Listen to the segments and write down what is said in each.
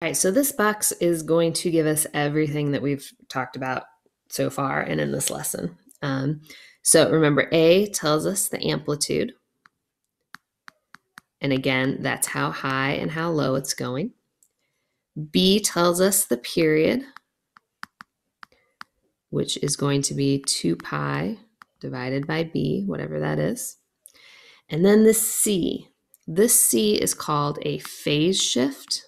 All right, so this box is going to give us everything that we've talked about so far and in this lesson. So remember, A tells us the amplitude. And again, that's how high and how low it's going. B tells us the period, which is going to be 2 pi divided by B, whatever that is. And then the C. This C is called a phase shift,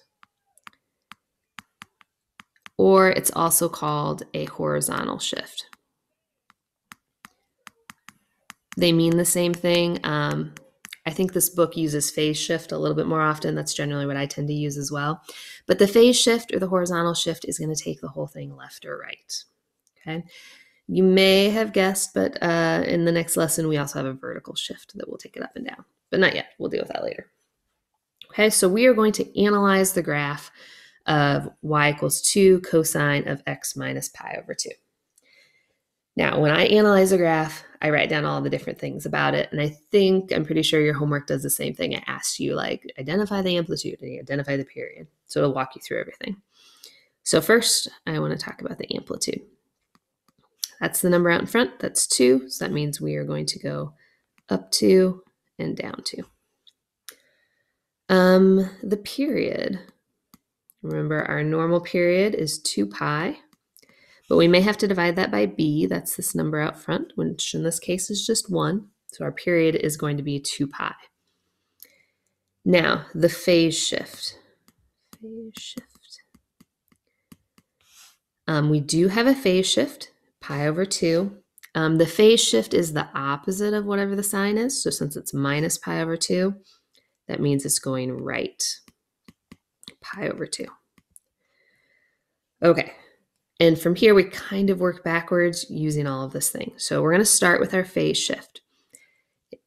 or it's also called a horizontal shift. They mean the same thing. I think this book uses phase shift a little bit more often. That's generally what I tend to use as well. But the phase shift or the horizontal shift is going to take the whole thing left or right. Okay. You may have guessed, but in the next lesson, we also have a vertical shift that will take it up and down, but not yet. We'll deal with that later. Okay, so we are going to analyze the graph of y equals 2 cosine of x minus pi over 2. Now, when I analyze a graph, I write down all the different things about it, and I'm pretty sure your homework does the same thing. It asks you, like, identify the amplitude and identify the period. So it'll walk you through everything. So first, I want to talk about the amplitude. That's the number out in front. That's 2. So that means we are going to go up 2 and down 2. The period. Remember, our normal period is 2 pi, but we may have to divide that by b. That's this number out front, which in this case is just 1. So our period is going to be 2 pi. Now, the phase shift. We do have a phase shift, pi over 2. The phase shift is the opposite of whatever the sign is. So since it's minus pi over 2, that means it's going right. Pi over 2. Okay. And from here, we kind of work backwards using all of this thing. So we're going to start with our phase shift.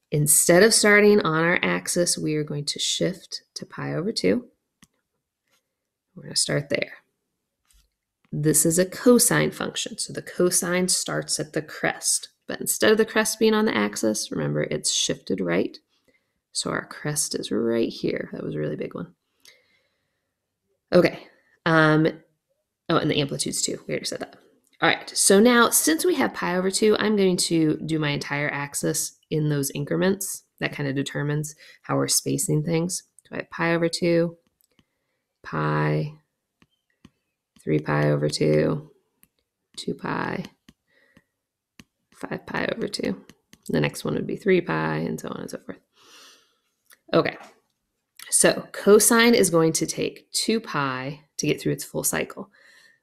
Instead of starting on our axis, we are going to shift to pi over 2. We're going to start there. This is a cosine function. So the cosine starts at the crest. But instead of the crest being on the axis, remember, it's shifted right. So our crest is right here. That was a really big one. Okay. Oh, and the amplitudes too. We already said that. All right. So now, since we have pi over 2, I'm going to do my entire axis in those increments. That kind of determines how we're spacing things. So I have pi over 2, pi, 3 pi over 2, 2 pi, 5 pi over 2. The next one would be 3 pi, and so on and so forth. Okay. So cosine is going to take 2 pi to get through its full cycle.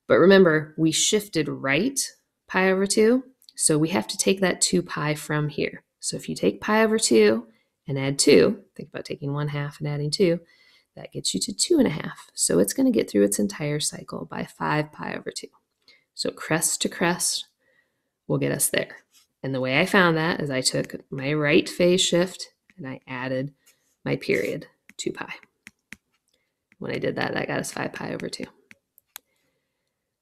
But remember, we shifted right pi over 2, so we have to take that 2 pi from here. So if you take pi over 2 and add 2, think about taking 1/2 and adding 2, that gets you to 2.5. So it's going to get through its entire cycle by 5 pi over 2. So crest to crest will get us there. And the way I found that is I took my right phase shift and I added my period, 2 pi. When I did that, that got us 5 pi over 2.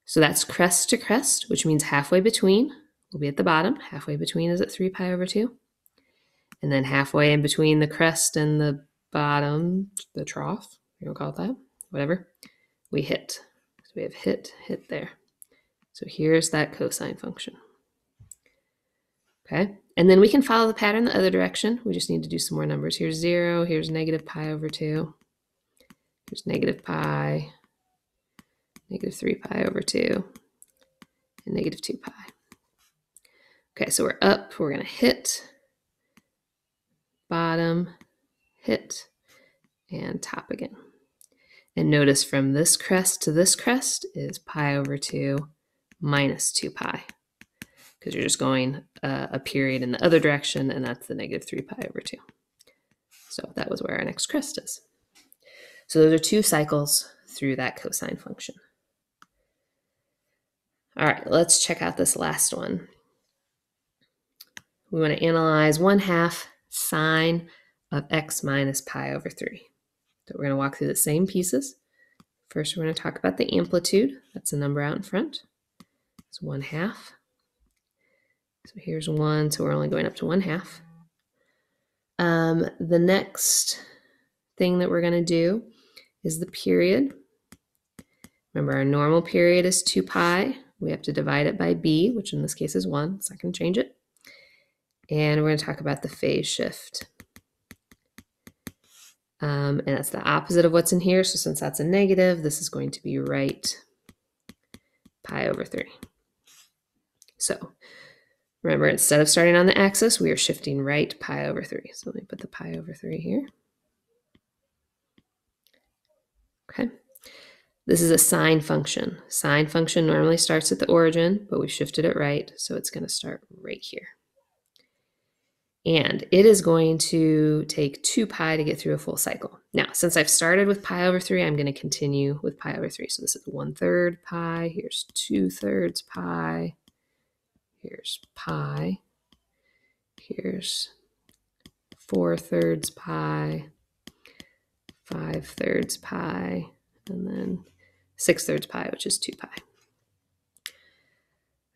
So that's crest to crest, which means halfway between will be at the bottom. Halfway between is at 3 pi over 2. And then halfway in between the crest and the bottom, the trough, you don't call it that, whatever, we hit. So we have hit there. So here's that cosine function. Okay, and then we can follow the pattern the other direction. We just need to do some more numbers. Here's 0, here's negative pi over 2. Here's negative pi, negative 3 pi over 2, and negative 2 pi. Okay, so we're up, we're going to hit, bottom, hit, and top again. And notice from this crest to this crest is pi over 2 minus 2 pi. Because you're just going a period in the other direction, and that's the negative 3 pi over 2. So that was where our next crest is. So those are 2 cycles through that cosine function. All right, let's check out this last one. We want to analyze 1/2 sine of x minus pi over 3. So we're going to walk through the same pieces. First, we're going to talk about the amplitude. That's the number out in front. It's 1/2. So here's 1, so we're only going up to 1/2. The next thing that we're going to do is the period. Remember, our normal period is 2 pi. We have to divide it by b, which in this case is 1. So I can change it. And we're going to talk about the phase shift. And that's the opposite of what's in here. So since that's a negative, this is going to be right pi over 3. So remember, instead of starting on the axis, we are shifting right pi over 3. So let me put the pi over 3 here. Okay. This is a sine function. Sine function normally starts at the origin, but we've shifted it right, so it's going to start right here. And it is going to take 2 pi to get through a full cycle. Now, since I've started with pi over 3, I'm going to continue with pi over 3. So this is 1/3 pi, here's 2/3 pi, here's pi, here's 4/3 pi, 5/3 pi, and then 6/3 pi, which is 2 pi.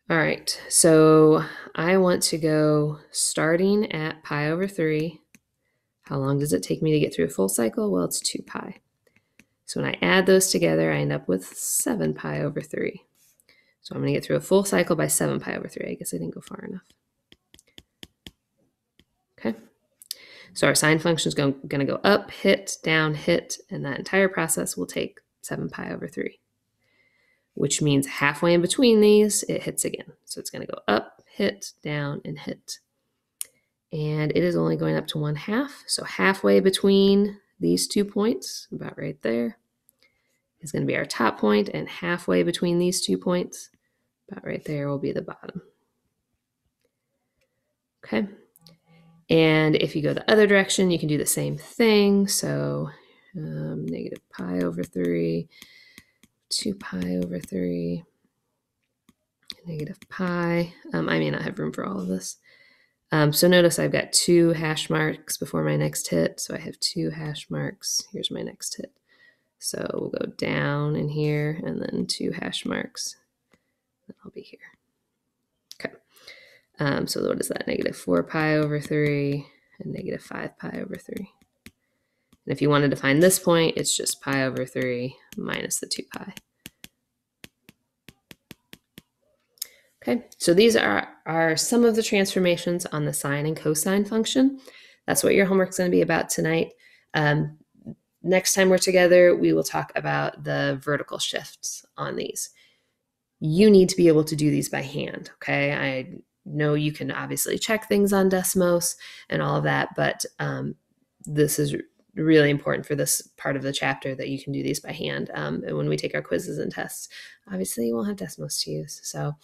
All right, so I want to go starting at pi over 3. How long does it take me to get through a full cycle? Well, it's 2 pi. So when I add those together, I end up with 7 pi over 3. So I'm going to get through a full cycle by 7 pi over 3. I guess I didn't go far enough. Okay. So our sine function is going to go up, hit, down, hit, and that entire process will take 7 pi over 3. Which means halfway in between these, it hits again. So it's going to go up, hit, down, and hit. And it is only going up to 1/2. So halfway between these 2 points, about right there, is going to be our top point, and halfway between these 2 points, about right there, will be the bottom. Okay. And if you go the other direction, you can do the same thing. So negative pi over 3, 2 pi over 3, negative pi. I may not have room for all of this. So notice I've got 2 hash marks before my next hit. So I have 2 hash marks. Here's my next hit. So we'll go down in here and then 2 hash marks. I'll be here. Okay. So what is that? Negative 4 pi over 3 and negative 5 pi over 3. And if you wanted to find this point, it's just pi over 3 minus the 2 pi. Okay, so these are some of the transformations on the sine and cosine function. That's what your homework's going to be about tonight. Next time we're together, we will talk about the vertical shifts on these. You need to be able to do these by hand, okay? I know you can obviously check things on Desmos and all of that, but this is really important for this part of the chapter that you can do these by hand. And when we take our quizzes and tests, obviously you won't have Desmos to use. So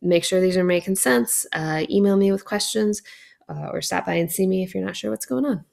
make sure these are making sense. Email me with questions or stop by and see me if you're not sure what's going on.